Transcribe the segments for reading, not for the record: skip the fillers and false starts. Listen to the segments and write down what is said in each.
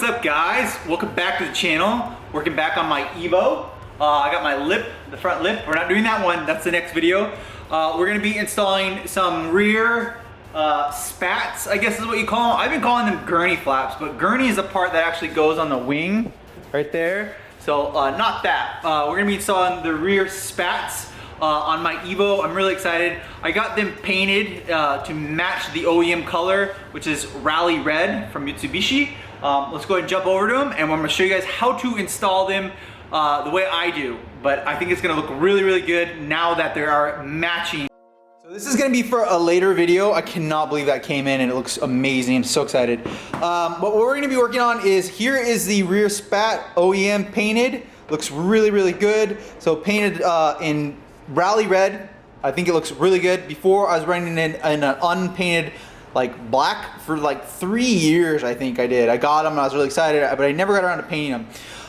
up, guys? Welcome back to the channel. Working back on my Evo. I got my lip, the front lip. We're not doing that one. That's the next video. We're gonna be installing some rear spats, I guess is what you call them. I've been calling them gurney flaps, but gurney is the part that actually goes on the wing right there. So not that. We're gonna be installing the rear spats on my Evo. I'm really excited. I got them painted to match the OEM color, which is Rally Red from Mitsubishi. Let's go ahead and jump over to them, and I'm gonna show you guys how to install them the way I do. But I think it's gonna look really, really good now that they are matching. So this is gonna be for a later video. I cannot believe that came in and it looks amazing. I'm so excited. But what we're gonna be working on is, here is the rear spat OEM painted. Looks really, really good. So painted in Rally Red. I think it looks really good. Before I was running in an unpainted like black for like 3 years. I think I did. I got them and I was really excited, but I never got around to painting them.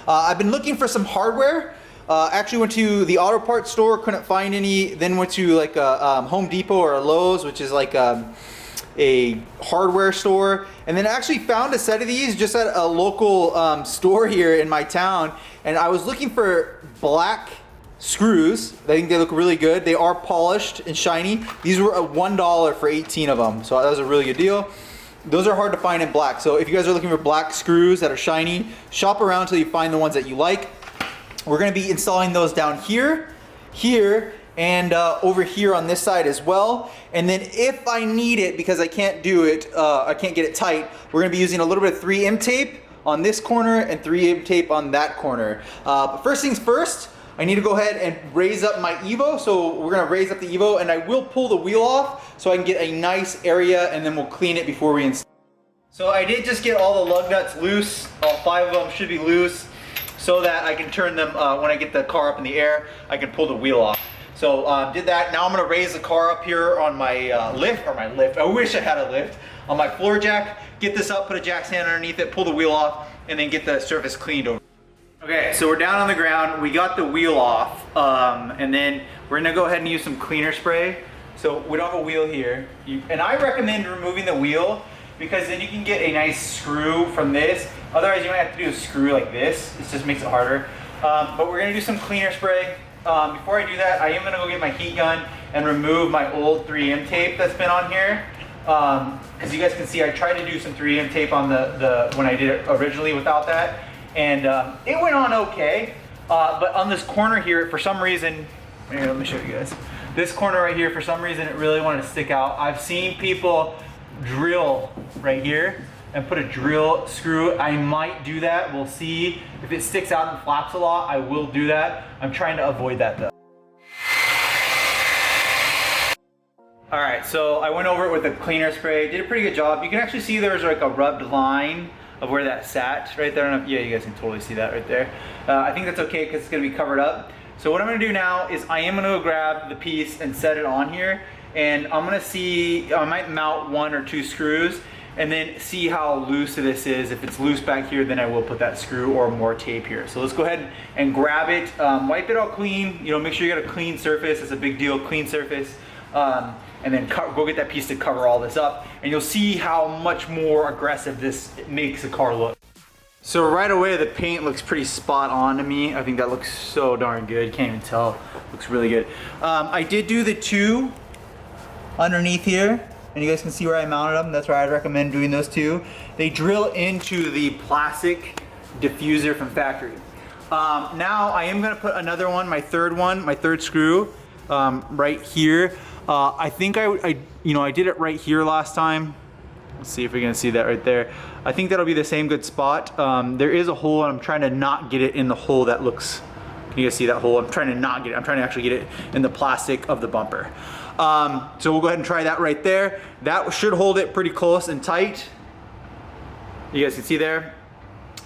I've been looking for some hardware. Actually went to the auto parts store, couldn't find any. Then went to like a Home Depot or a Lowe's, which is like a hardware store. And then I actually found a set of these just at a local store here in my town. And I was looking for black screws. I think they look really good. They are polished and shiny. These were $1 for 18 of them. So that was a really good deal. Those are hard to find in black. So if you guys are looking for black screws that are shiny, shop around until you find the ones that you like. We're gonna be installing those down here, here, and over here on this side as well. And then if I need it, because I can't do it, I can't get it tight, we're gonna be using a little bit of 3M tape on this corner and 3M tape on that corner. But first things first, I need to go ahead and raise up my Evo. So we're gonna raise up the Evo, and I will pull the wheel off so I can get a nice area, and then we'll clean it before we install. So I did just get all the lug nuts loose. All 5 of them should be loose, so that I can turn them, when I get the car up in the air, I can pull the wheel off. So did that. Now I'm gonna raise the car up here on my lift, I wish I had a lift, on my floor jack. Get this up, put a jack stand underneath it, pull the wheel off, and then get the surface cleaned over. Okay, so we're down on the ground. We got the wheel off, and then we're gonna go ahead and use some cleaner spray. So we don't have a wheel here. And I recommend removing the wheel, because then you can get a nice screw from this. Otherwise you might have to do a screw like this. It just makes it harder. But we're gonna do some cleaner spray. Before I do that, I am gonna go get my heat gun and remove my old 3M tape that's been on here. As you guys can see, I tried to do some 3M tape on when I did it originally without that. And it went on okay, but on this corner here, for some reason, here, let me show you guys. This corner right here, for some reason, it really wanted to stick out. I've seen people drill right here and put a drill screw. I might do that, we'll see. If it sticks out and flaps a lot, I will do that. I'm trying to avoid that though. All right, so I went over it with a cleaner spray, did a pretty good job. You can actually see there's like a rubbed line of where that sat right there. I don't know if, yeah, you guys can totally see that right there. I think that's okay because it's gonna be covered up. So what I'm gonna do now is I am gonna go grab the piece and set it on here, and I'm gonna see, I might mount 1 or 2 screws and then see how loose this is. If it's loose back here, then I will put that screw or more tape here. So let's go ahead and grab it, wipe it all clean, you know, make sure you got a clean surface. It's a big deal, clean surface. And then go get that piece to cover all this up, and you'll see how much more aggressive this makes the car look. So right away the paint looks pretty spot on to me. I think that looks so darn good, can't even tell, looks really good. I did do the 2 underneath here, and you guys can see where I mounted them. That's where I'd recommend doing those 2. They drill into the plastic diffuser from factory. Now I am gonna put another one, my third screw, right here. I think I did it right here last time. Let's see if we can see that right there. I think that'll be the same good spot. There is a hole, and I'm trying to not get it in the hole that looks, can you guys see that hole? I'm trying to not get it. I'm trying to actually get it in the plastic of the bumper. So we'll go ahead and try that right there. That should hold it pretty close and tight. You guys can see there.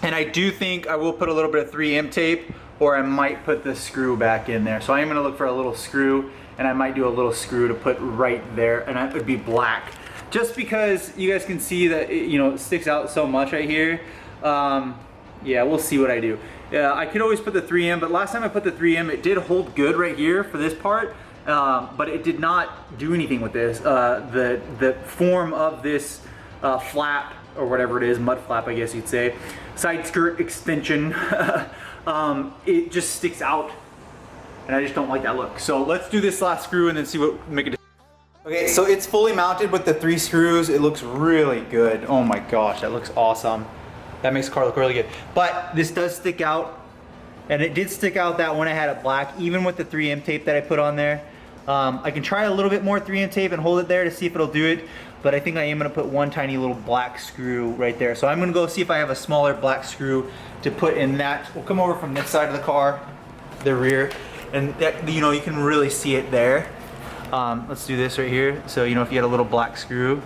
And I do think I will put a little bit of 3M tape, or I might put the screw back in there. So I am gonna look for a little screw, and I might do a little screw to put right there, and that would be black. Just because you guys can see that it sticks out so much right here. Yeah, we'll see what I do. I could always put the 3M, but last time I put the 3M, it did hold good right here for this part, but it did not do anything with this. The form of this flap or whatever it is, mud flap, I guess you'd say, side skirt extension, it just sticks out, and I just don't like that look. So let's do this last screw and then see what make it. Okay, so it's fully mounted with the 3 screws. It looks really good. Oh my gosh, that looks awesome. That makes the car look really good. But this does stick out, and it did stick out that when I had it black, even with the 3M tape that I put on there. I can try a little bit more 3M tape and hold it there to see if it'll do it, but I think I am gonna put one tiny little black screw right there. So I'm gonna go see if I have a smaller black screw to put in that. We'll come over from this side of the car, the rear, and that, you know, you can really see it there. Let's do this right here. So, you know, if you had a little black screw,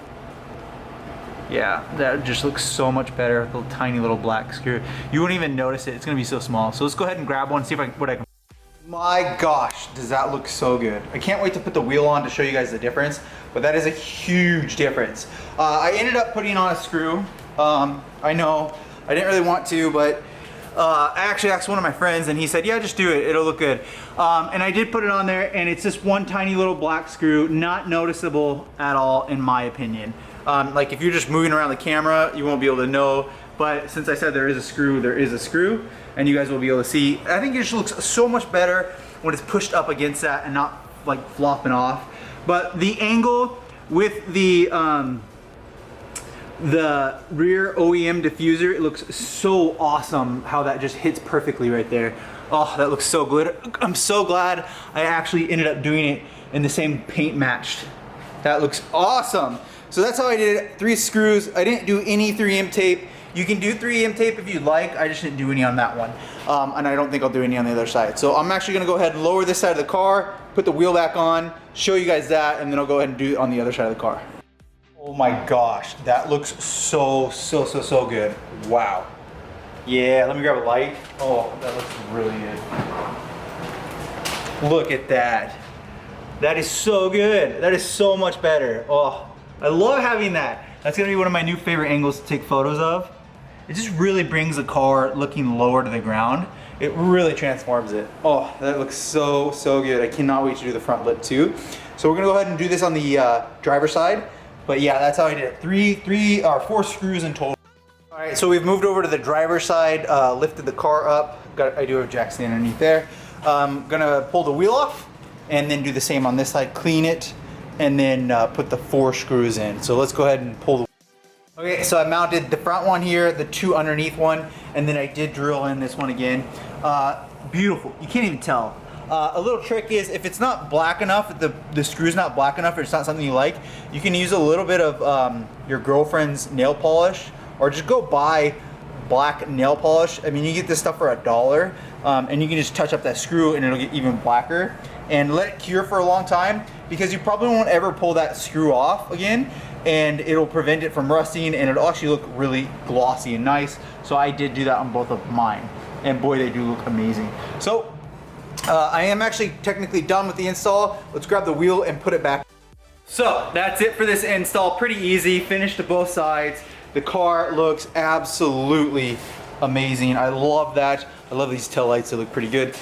yeah, that just looks so much better with a little tiny little black screw. You won't even notice it. It's gonna be so small. So let's go ahead and grab one, see if what I can. My gosh, does that look so good. I can't wait to put the wheel on to show you guys the difference, but that is a huge difference. I ended up putting on a screw. I know, I didn't really want to, but I actually asked one of my friends and he said, yeah, just do it, it'll look good. And I did put it on there, and it's just one tiny little black screw, not noticeable at all in my opinion. Like if you're just moving around the camera, you won't be able to know, but since I said there is a screw, there is a screw, and you guys will be able to see. I think it just looks so much better when it's pushed up against that and not like flopping off. But the angle with the rear OEM diffuser, it looks so awesome how that just hits perfectly right there. Oh, that looks so good. I'm so glad I actually ended up doing it in the same paint matched. That looks awesome. So that's how I did it, 3 screws. I didn't do any 3M tape. You can do 3M tape if you'd like. I just didn't do any on that one. And I don't think I'll do any on the other side. So I'm actually gonna go ahead and lower this side of the car, put the wheel back on, show you guys that, and then I'll go ahead and do it on the other side of the car. Oh my gosh, that looks so good. Wow. Yeah, let me grab a light. Oh, that looks really good. Look at that. That is so good. That is so much better. Oh, I love having that. That's gonna be one of my new favorite angles to take photos of. It just really brings the car looking lower to the ground. It really transforms it. Oh, that looks so good. I cannot wait to do the front lip too. So we're gonna go ahead and do this on the driver's side. But yeah, that's how I did it. 4 screws in total. All right, so we've moved over to the driver's side, lifted the car up. I do have jack stand underneath there. Gonna pull the wheel off and then do the same on this side, clean it, and then put the 4 screws in. So let's go ahead and pull the. Okay, so I mounted the front one here, the 2 underneath one, and then I did drill in this one again. Beautiful, you can't even tell. A little trick is if it's not black enough, if the screw's not black enough, or it's not something you like, you can use a little bit of your girlfriend's nail polish, or just go buy black nail polish. I mean, you get this stuff for $1, and you can just touch up that screw and it'll get even blacker. And let it cure for a long time, because you probably won't ever pull that screw off again, and it'll prevent it from rusting, and it'll actually look really glossy and nice. So I did do that on both of mine, and boy, they do look amazing. So I am actually technically done with the install. Let's grab the wheel and put it back. So that's it for this install. Pretty easy, finished to both sides. The car looks absolutely amazing. I love that. I love these tail lights, they look pretty good.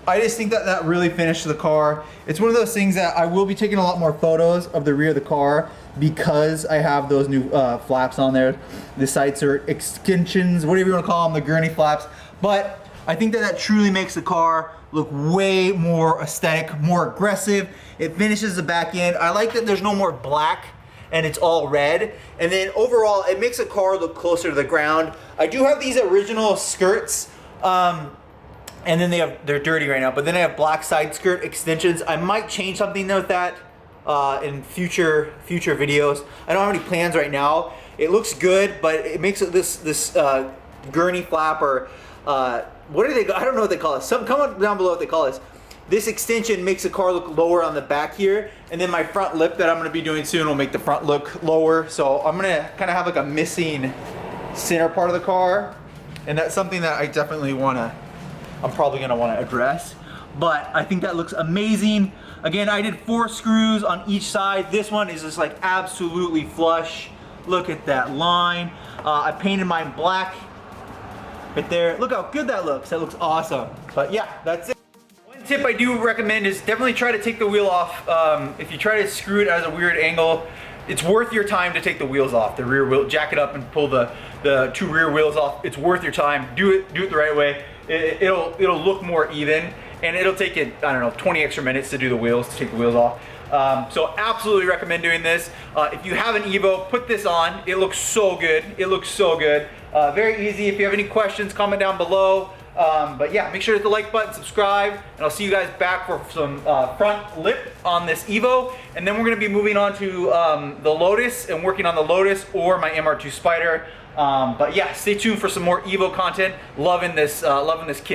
I just think that that really finished the car. It's one of those things that I will be taking a lot more photos of the rear of the car, because I have those new flaps on there. The sights are extensions, whatever you want to call them, the gurney flaps. But I think that that truly makes the car look way more aesthetic, more aggressive. It finishes the back end. I like that there's no more black and it's all red. And then overall, it makes the car look closer to the ground. I do have these original skirts. And then they're dirty right now, but then I have black side skirt extensions. I might change something with that in future videos. I don't have any plans right now. It looks good, but it makes it this gurney flap, or what do they? I don't know what they call it. Comment down below what they call this. This extension makes the car look lower on the back here, and then my front lip that I'm going to be doing soon will make the front look lower. So I'm going to kind of have like a missing center part of the car, and that's something that I definitely I'm probably gonna want to address, but I think that looks amazing. Again, I did 4 screws on each side. This one is just like absolutely flush. Look at that line. I painted mine black right there. Look how good that looks. That looks awesome. But yeah, that's it. One tip I do recommend is definitely try to take the wheel off. If you try to screw it at a weird angle, it's worth your time to take the wheels off, the rear wheel, jack it up and pull the 2 rear wheels off. It's worth your time. Do it the right way. It'll look more even, and it'll take it, I don't know, 20 extra minutes to do the wheels, to take the wheels off. So absolutely recommend doing this. If you have an Evo, put this on. It looks so good. It looks so good. Very easy. If you have any questions, comment down below. But yeah, make sure to hit the like button, subscribe, and I'll see you guys back for some front lip on this Evo. And then we're gonna be moving on to the Lotus and working on the Lotus or my MR2 Spider. But yeah, stay tuned for some more Evo content. Loving this kit.